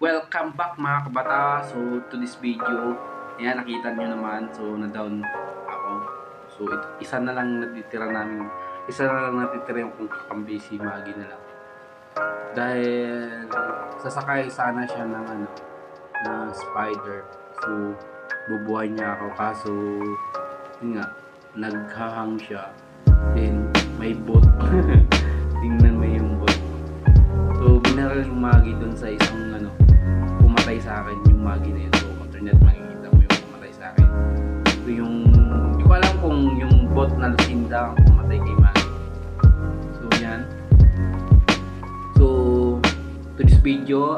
Welcome back mga kabata. So to this video, ayan nakita nyo naman. So na-down ako. So isa na lang natitira yung kung kakambi si Maggie na lang. Dahil sasakay sana siya ng na spider. So bubuhay niya ako kaso yun nga, naghahang siya. Then may bot. Tingnan mo yung bot. So binaral yung Maggie dun sa isang pumatay sa akin yung Maggie na yun. So after that makikita mo yung pumatay sa akin. So yung hindi ko alam kung yung bot na Lucinda ang pumatay kay Maggie. So yan. So to this video